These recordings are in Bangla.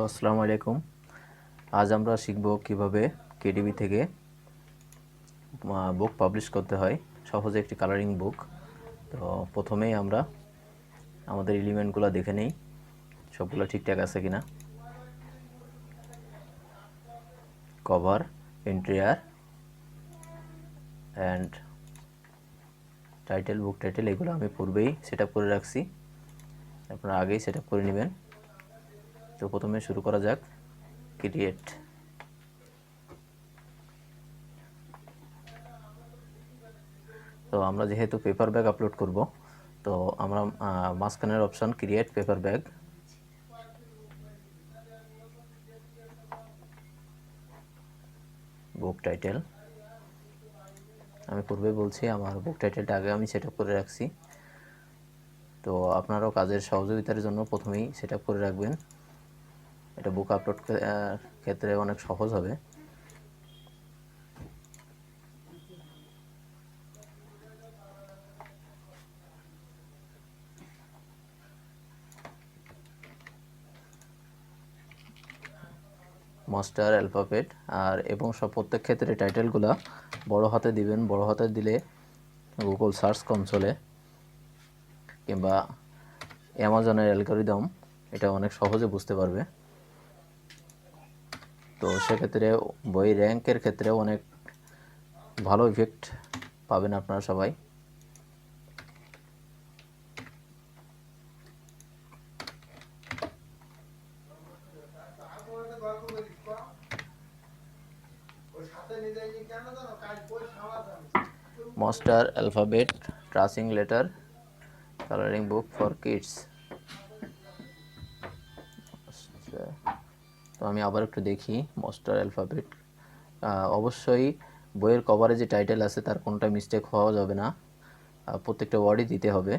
হ্যালো, আসসালামু আলাইকুম। আজ আমরা শিখব কিভাবে কেডিবি থেকে বুক পাবলিশ করতে হয়, সহজে একটি কালারিং বুক। তো প্রথমেই আমরা আমাদের এলিমেন্টগুলো দেখে নেই সবগুলো ঠিকঠাক আছে কিনা। Cover, interior and title, book title এগুলো আমি পূর্বেই সেট আপ করে রাখছি, আপনারা আগেই সেট আপ করে নেবেন। তো প্রথমে শুরু করা যাক। ক্রিয়েট। তো আমরা যেহেতু পেপার ব্যাগ আপলোড করব, তো আমরা মাঝখানের option create paper bag, book title. আমি পূর্বে বলছি আমার বুক টাইটেলটা আগে আমি সেট আপ করে রাখছি। তো আপনারাও কাজের সহযোগিতার জন্য প্রথমেই সেট আপ করে রাখবেন, এটা বুক আপলোড ক্ষেত্রে অনেক সহজ হবে। মাস্টার অ্যালফাবেট আর এবং প্রত্যেক ক্ষেত্রে টাইটেলগুলো বড় হাতে দিবেন। বড় হাতে দিলে গুগল সার্চ কনসোলে কিংবা অ্যামাজনের অ্যালগরিদম এটা অনেক সহজে বুঝতে পারবে। তো সেক্ষেত্রে বই র্যাঙ্কের ক্ষেত্রেও অনেক ভালো ইফেক্ট পাবেন আপনারা সবাই। Master alphabet tracing letter colouring book for kids. তো আমি আবার একটু দেখি মাস্টার অ্যালফাবেট। অবশ্যই বইয়ের কভারে যে টাইটেল আছে তার কোনটা মিস্টেক হওয়া যাবে না, প্রত্যেকটা ওয়ার্ডই দিতে হবে।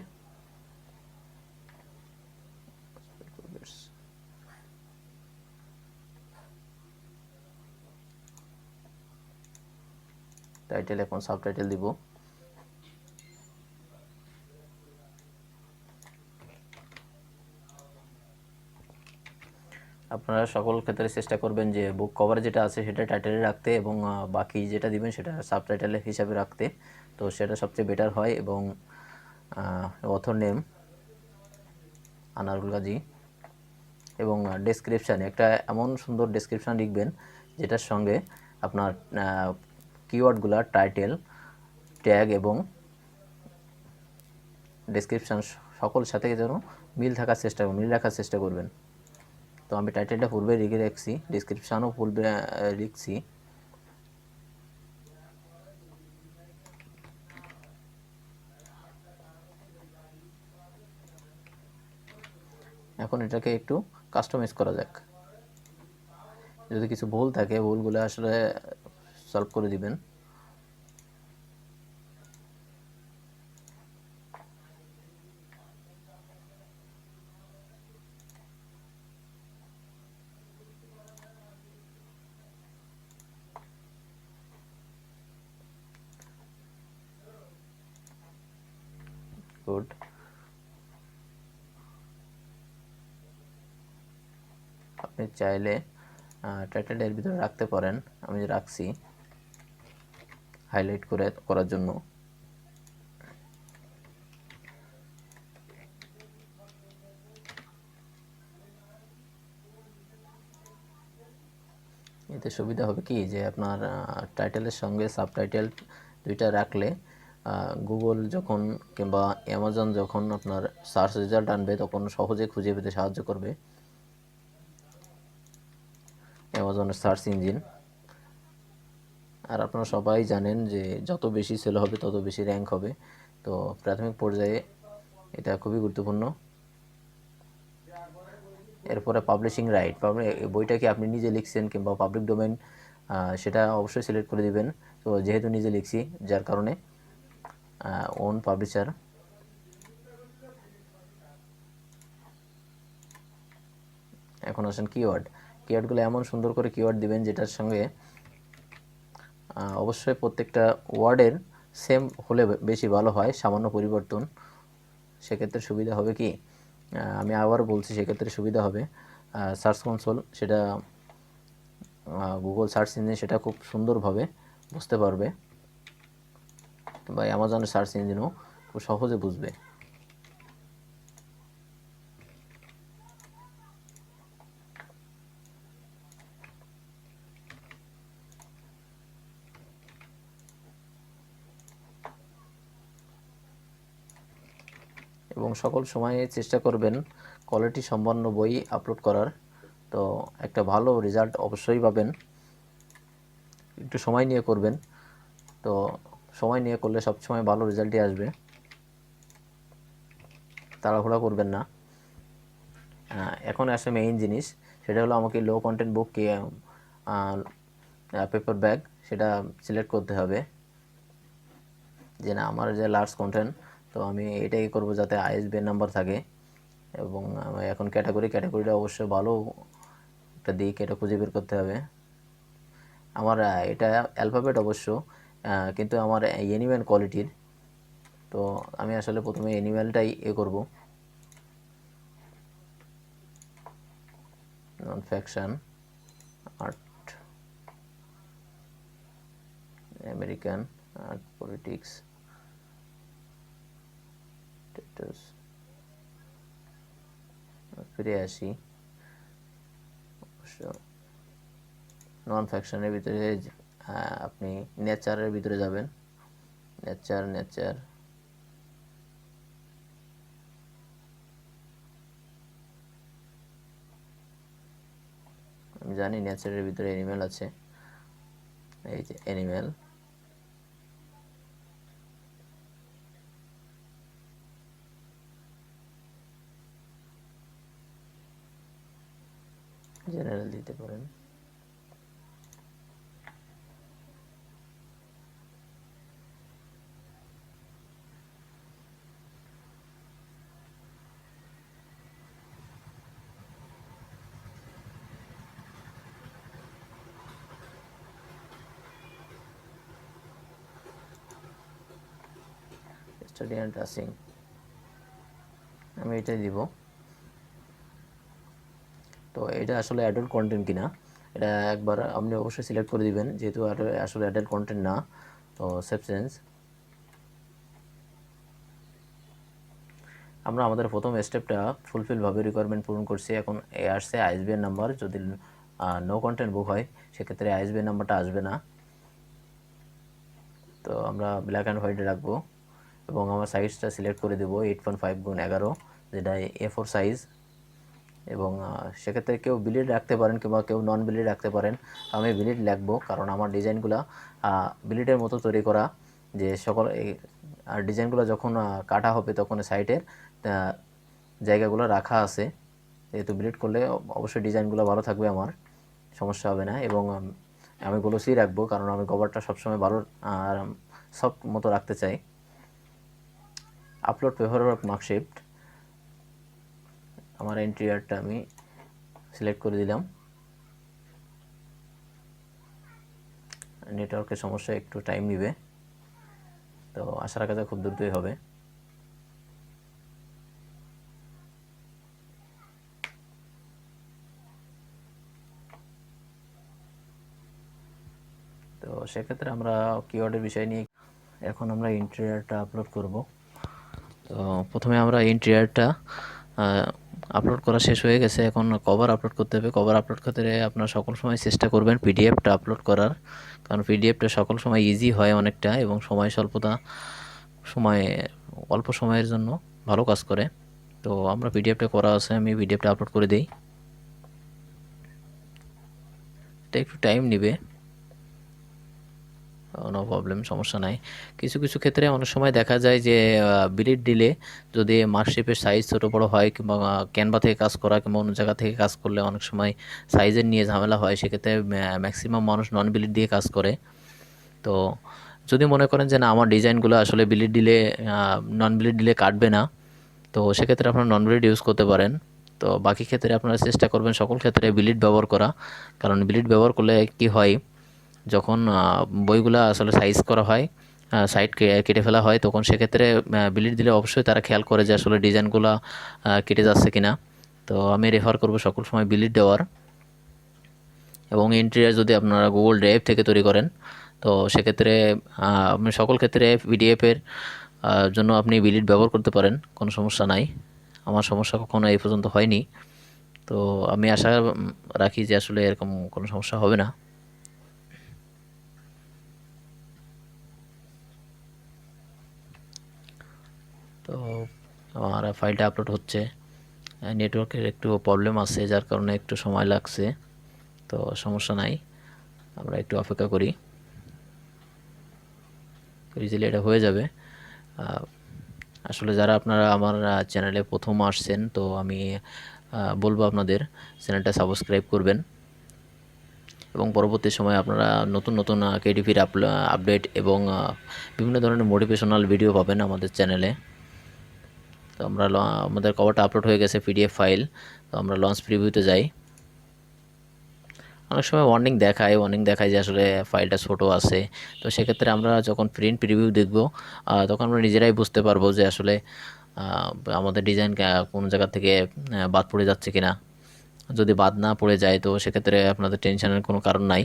টাইটেল এখন সাবটাইটেল দিব। আপনারা সকল ক্ষেত্রে চেষ্টা করবেন যে বুক কভার যেটা আছে সেটা টাইটেলে রাখতে এবং বাকি যেটা দিবেন সেটা সাবটাইটেল হিসাবে রাখতে। তো সেটা সবচেয়ে বেটার হয়। এবং অথর নেম আনারুল গাজী এবং ডেসক্রিপশানে একটা এমন সুন্দর ডেসক্রিপশান লিখবেন যেটার সঙ্গে আপনার কিওয়ার্ডগুলো, টাইটেল, ট্যাগ এবং ডেসক্রিপশান সকল সাথে যেন মিল রাখার চেষ্টা করবেন। তো আমি টাইটেলটা পূর্বে লিখে রাখছি, ডেসক্রিপশানও পূর্বে লিখছি। এখন এটাকে একটু কাস্টমাইজ করা যাক। যদি কিছু ভুল থাকে ভুলগুলো আসলে সলভ করে দিবেন। গুড। আপনি চাইলে টাইটেলটা এর ভিতরে রাখতে পারেন, আমি রাখছি হাইলাইট করার জন্য। এতে সুবিধা হবে কি যে আপনার টাইটেলের সঙ্গে সাবটাইটেল দুইটা রাখলে গুগল যখন কিংবা অ্যামাজন যখন আপনার সার্চ রেজাল্ট আনবে তখন সহজে খুঁজে পেতে সাহায্য করবে। অ্যামাজনের সার্চ ইঞ্জিন। আর আপনারা সবাই জানেন যে যত বেশি সেল হবে তত বেশি র্যাঙ্ক হবে। তো প্রাথমিক পর্যায়ে এটা খুবই গুরুত্বপূর্ণ। এরপরে পাবলিশিং রাইট, বইটা কি আপনি নিজে লিখছেন কিংবা পাবলিক ডোমেইন, সেটা অবশ্যই সিলেক্ট করে দিবেন। তো যেহেতু নিজে লিখছি যার কারণে ওন পাবলিশার। এখন আসেন কিওয়ার্ডগুলো এমন সুন্দর করে কিওয়ার্ড দিবেন যেটার সঙ্গে অবশ্যই প্রত্যেকটা ওয়ার্ডের সেম হলে বেশি ভালো হয়, সামান্য পরিবর্তন সেক্ষেত্রে সুবিধা হবে কি, আমি আবার বলছি সেক্ষেত্রে সুবিধা হবে সার্চ কনসোল, সেটা গুগল সার্চ ইঞ্জিন সেটা খুব সুন্দরভাবে বুঝতে পারবে, বা অ্যামাজনের সার্চ ইঞ্জিনও খুব সহজে বুঝবে। এবং সকল সময়ে চেষ্টা করবেন কোয়ালিটি সম্পন্ন বই আপলোড করার। তো একটা ভালো রেজাল্ট অবশ্যই পাবেন, একটু সময় নিয়ে করবেন। তো সময় নিয়ে করলে সবসময় ভালো রেজাল্টই আসবে, তাড়াহুড়া করবেন না। এখন আসে মেইন জিনিস, সেটা হলো আমাকে লো কন্টেন্ট বুক কি পেপার ব্যাগ সেটা সিলেক্ট করতে হবে। যে না, আমার যে লার্জ কন্টেন্ট, তো আমি এটাই করব যাতে আইএসবিএন নাম্বার থাকে। এবং এখন ক্যাটাগরিটা অবশ্যই ভালো একটা দিক, এটা খুঁজে বের করতে হবে। আমার এটা অ্যালফাবেট অবশ্য, কিন্তু আমার অ্যানিম্যাল কোয়ালিটির। তো আমি আসলে প্রথমে অ্যানিম্যালটাই করব। Non fiction, art, American art, politics, status. ফিরে আসি, অবশ্য নন ফ্যাকশনের ভিতরে আপনি নেচারের ভিতরে যাবেন। নেচার, আমি জানি নেচারের ভিতরে অ্যানিম্যাল আছে, এই যে অ্যানিম্যাল। জেনারেল দিতে পারেন। স্টাডি অ্যান্ড ট্রাসিং, আমি এটাই দিব। তো এটা আসলে অ্যাডাল্ট কন্টেন্ট কিনা এটা একবার আপনি অবশ্যই সিলেক্ট করে দিবেন, যেহেতু আসলে অ্যাডাল্ট কন্টেন্ট না। তো সেভ চেঞ্জ। আমরা আমাদের প্রথম স্টেপটা ফুলফিলভাবে রিকোয়ারমেন্ট পূরণ করছি। এখন আসছে আইএসবিএন নাম্বার। যদি নো কন্টেন্ট বুক হয় সেক্ষেত্রে আইএসবিএন নাম্বারটা আসবে না। তো আমরা ব্ল্যাক অ্যান্ড হোয়াইটে রাখবো এবং আমার সাইজটা সিলেক্ট করে দেবো 8.5x11, যেটা A4 সাইজ। এবং সেক্ষেত্রে কেউ বিলিড রাখতে পারেন কিংবা কেউ নন বিলিড রাখতে পারেন। আমি বিলিড রাখবো, কারণ আমার ডিজাইনগুলো বিলিডের মতো তৈরি করা। যে সকল ডিজাইনগুলো যখন কাটা হবে তখন সাইডের জায়গাগুলো রাখা আছে। যেহেতু বিলিড করলে অবশ্যই ডিজাইনগুলো ভালো থাকবে, আমার সমস্যা হবে না। এবং আমি গ্লোসি রাখবো, কারণ আমি কভারটা সবসময় ভালো সফট মতো রাখতে চাই। আপলোড পেপার অফ মার্কশিট, আমার ইন্টেরিয়রটা আমি সিলেক্ট করে দিলাম। নেটওয়ার্কের সমস্যা, একটু টাইম নেবে, তো আশা রাখা যায় খুব দ্রুতই হবে। তো সেক্ষেত্রে আমরা কিওয়ার্ডের বিষয় নিয়ে এখন আমরা ইন্টেরিয়রটা আপলোড করব। তো প্রথমে আমরা ইন্টেরিয়রটা আপলোড করা শেষ হয়ে গেছে, এখন কভার আপলোড করতে হবে। কভার আপলোড করতে আপনারা সকল সময় চেষ্টা করবেন পিডিএফটা আপলোড করার, কারণ পিডিএফটা সকল সময় ইজি হয় অনেকটা, এবং সময় অল্প সময়ের জন্য ভালো কাজ করে। তো আমরা পিডিএফটা করা আছে, আমি পিডিএফটা আপলোড করে দিই। এটা একটু টাইম নেবে, নো প্রবলেম, সমস্যা নাই। কিছু কিছু ক্ষেত্রে অনেক সময় দেখা যায় যে বিলিড দিলে যদি মার্কশিটের সাইজ ছোটো বড়ো হয়, কিংবা ক্যানভা থেকে কাজ করা কিংবা অন্য জায়গা থেকে কাজ করলে অনেক সময় সাইজের নিয়ে ঝামেলা হয়। সেক্ষেত্রে ম্যাক্সিমাম মানুষ নন বিলিড দিয়ে কাজ করে। তো যদি মনে করেন যে না, আমার ডিজাইনগুলো আসলে বিলিড দিলে নন বিলিড দিলে কাটবে না, তো সেক্ষেত্রে আপনারা নন বিলিড ইউজ করতে পারেন। তো বাকি ক্ষেত্রে আপনারা চেষ্টা করবেন সকল ক্ষেত্রে বিলিড ব্যবহার করা, কারণ বিলিড ব্যবহার করলে কি হয়, যখন বইগুলা আসলে সাইজ করা হয়, সাইড কেটে ফেলা হয়, তখন সেক্ষেত্রে বিলিড দিলে অবশ্যই তারা খেয়াল করে যে আসলে ডিজাইনগুলো কেটে যাচ্ছে কিনা। তো তো আমি রেফার করব সকল সময় বিলিট দেওয়ার, এবং ইন্টেরিয়ার যদি আপনারা গুগল ড্রাইভ থেকে তৈরি করেন তো সেক্ষেত্রে আপনি সকল ক্ষেত্রে পিডিএফের জন্য আপনি বিলিট ব্যবহার করতে পারেন, কোনো সমস্যা নাই। আমার সমস্যা কখনো এই পর্যন্ত হয়নি, তো আমি আশা রাখি যে আসলে এরকম কোনো সমস্যা হবে না। তো আমার ফাইলটা আপলোড হচ্ছে, নেটওয়ার্কের একটু প্রবলেম আছে যার কারণে একটু সময় লাগছে, তো সমস্যা নাই, আমরা একটু অপেক্ষা করি, ইজিলি এটা হয়ে যাবে। আসলে যারা আপনারা আমার চ্যানেলে প্রথম আসছেন তো আমি বলবো আপনাদের চ্যানেলটা সাবস্ক্রাইব করবেন, এবং পরবর্তী সময়ে আপনারা নতুন নতুন কেডিপির আপডেট এবং বিভিন্ন ধরনের মোটিভেশনাল ভিডিও পাবেন আমাদের চ্যানেলে। তো আমরা আমাদের কভারটা আপলোড হয়ে গেছে পিডিএফ ফাইল, তো আমরা লঞ্চ প্রিভিউতে যাই। অনেক সময় ওয়ার্নিং দেখায় যে আসলে ফাইলটা ছোটো আছে, তো সেক্ষেত্রে আমরা যখন প্রিন্ট প্রিভিউ দেখব তখন আমরা নিজেরাই বুঝতে পারবো যে আসলে আমাদের ডিজাইন কোন জায়গা থেকে বাদ পড়ে যাচ্ছে কিনা। যদি বাদ না পড়ে যায় তো সেক্ষেত্রে আপনাদের টেনশনের কোনো কারণ নাই।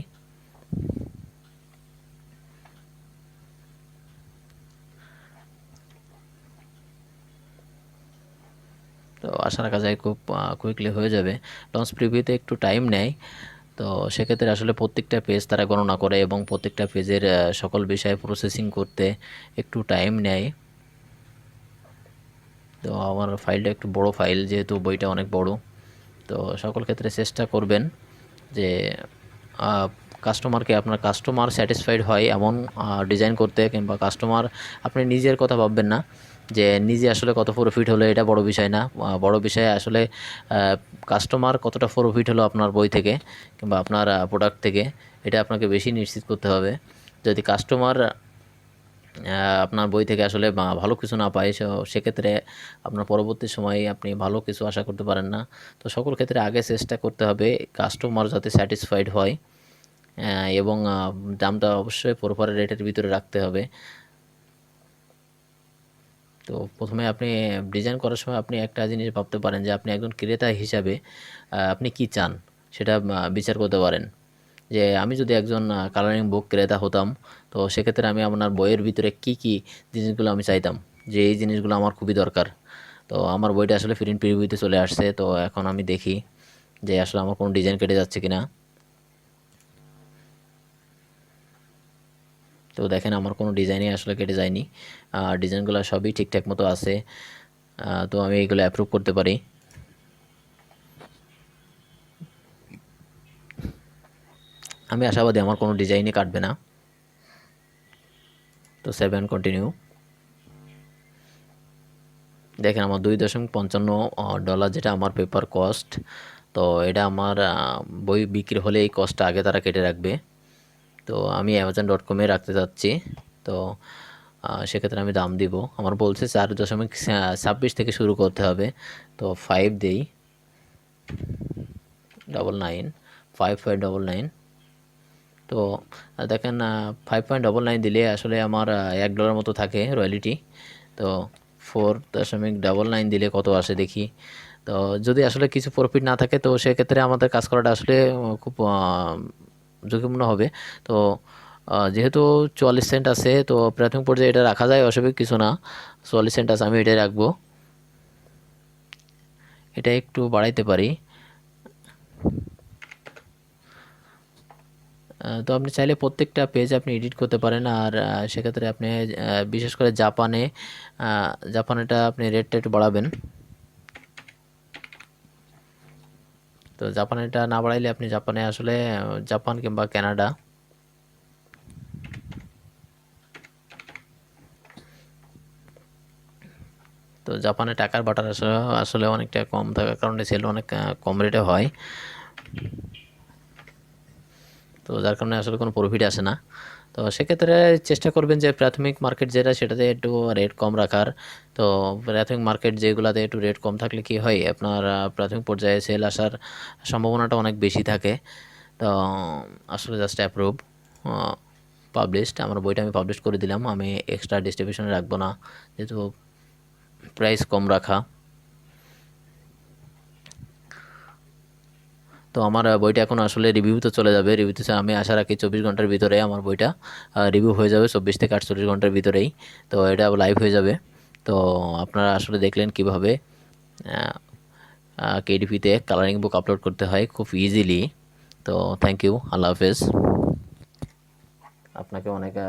তো আশা রাখা যায় খুব কুইকলি হয়ে যাবে। লঞ্চ প্রিভিউতে একটু টাইম নেয়, তো সেক্ষেত্রে আসলে প্রত্যেকটা পেজ তারা গণনা করে এবং প্রত্যেকটা পেজের সকল বিষয় প্রসেসিং করতে একটু টাইম নেয়। তো আমার ফাইলটা একটু বড় ফাইল, যেহেতু বইটা অনেক বড়, তো সকল ক্ষেত্রে চেষ্টা করবেন যে আপনার কাস্টমার স্যাটিসফাইড হয় এমন ডিজাইন করতে, কিংবা কাস্টমার, আপনি নিজের কথা ভাববেন না যে নিজে আসলে কত প্রফিট হলো, এটা বড় বিষয় না। বড় বিষয় আসলে কাস্টমার কতটা প্রফিট হলো আপনার বই থেকে কিংবা আপনার প্রোডাক্ট থেকে, এটা আপনাকে বেশি নিশ্চিত করতে হবে। যদি কাস্টমার আপনার বই থেকে আসলে ভালো কিছু না পায়, সেক্ষেত্রে আপনার পরবর্তী সময়ে আপনি ভালো কিছু আশা করতে পারেন না। তো সকল ক্ষেত্রে আগে চেষ্টা করতে হবে কাস্টমার যাতে স্যাটিসফাইড হয়, এবং দামটা অবশ্যই প্রপার রেটের ভিতরে রাখতে হবে। তো প্রথমে আপনি ডিজাইন করার সময় আপনি একটা জিনিস ভাবতে পারেন যে আপনি একজন ক্রেতা হিসাবে আপনি কি চান সেটা বিচার করতে পারেন। যে আমি যদি একজন কালারিং বুক ক্রেতা হতাম, তো সেক্ষেত্রে আমি আপনার বইয়ের ভিতরে কি কি জিনিসগুলো আমি চাইতাম, যে এই জিনিসগুলো আমার খুবই দরকার। তো আমার বইটা আসলে প্রিন্ট প্রিভিউতে চলে আসছে, তো এখন আমি দেখি যে আসলে আমার কোনো ডিজাইন কেটে যাচ্ছে কিনা। তো দেখেন আমার কোনো ডিজাইনই আসলে কেটে যায়নি, ডিজাইনগুলো সবই ঠিকঠাক মতো আছে। তো আমি এগুলো অ্যাপ্রুভ করতে পারি। আমি আশাবাদী আমার কোনো ডিজাইনই কাটবে না। তো 7 কন্টিনিউ। দেখেন আমার $2.55 যেটা আমার পেপার কস্ট, তো এটা আমার বই বিক্রি হলে এই কস্টটা আগে তারা কেটে রাখবে। তো আমি amazon.com রাখতে চাচ্ছি, তো সেক্ষেত্রে আমি দাম দিব, আমার বলছে 4.26 থেকে শুরু করতে হবে। তো 5 দেই, 99, 5599। তো দেখেন 5.99 দিলে আসলে আমার $1 মতো থাকে রয়্যালিটি। তো 4.99 দিলে কত আসে দেখি। তো যদি আসলে কিছু প্রফিট না থাকে তো সেক্ষেত্রে আমাদের কাজ করাটা আসলে খুব ঝুঁকিপূর্ণ হবে। তো যেহেতু 44 সেন্ট আছে, তো প্রাথমিক পর্যায়ে এটা রাখা যায়, অসুবিধা কিছু না। 44 সেন্ট আছে, আমি এটাই রাখবো। এটা একটু বাড়াইতে পারি। তো আপনি চাইলে প্রত্যেকটা পেজ আপনি এডিট করতে পারেন, আর সেক্ষেত্রে আপনি বিশেষ করে জাপানেটা আপনি রেটটা একটু বাড়াবেন। তো জাপানেটা না বাড়াইলে আপনি জাপানে আসলে জাপান কিংবা কানাডা, তো জাপানে টাকার বাটার আসলে অনেকটা কম থাকার কারণে সেল অনেক কম রেটে হয়, তো যার কারণে আসলে কোনো প্রফিট আসে না। তো সেক্ষেত্রে চেষ্টা করবেন যে প্রাথমিক মার্কেট যেটা সেটাতে একটু রেট কম রাখার। তো প্রাথমিক মার্কেট যেগুলোতে একটু রেট কম থাকলে কি হয়, আপনার প্রাথমিক পর্যায়ে সেল আসার সম্ভাবনাটা অনেক বেশি থাকে। তো আসলে জাস্ট অ্যাপ্রুভ, পাবলিশড, আমার বইটা আমি পাবলিশ করে দিলাম, আমি এক্সট্রা ডিস্ট্রিবিউশনে রাখবো না যেহেতু প্রাইস কম রাখা। তো আমার বইটা এখন আসলে রিভিউতে চলে যাবে। রিভিউতে আমি আশা রাখি 24 ঘন্টার ভিতরে আমার বইটা রিভিউ হয়ে যাবে, 24 থেকে 48 ঘন্টার ভিতরেই। তো এটা লাইভ হয়ে যাবে। তো আপনারা আসলে দেখলেন কীভাবে কেডিপিতে কালারিং বুক আপলোড করতে হয় খুব ইজিলি। তো থ্যাংক ইউ, আল্লাহ হাফেজ।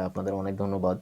আপনাদের অনেক ধন্যবাদ।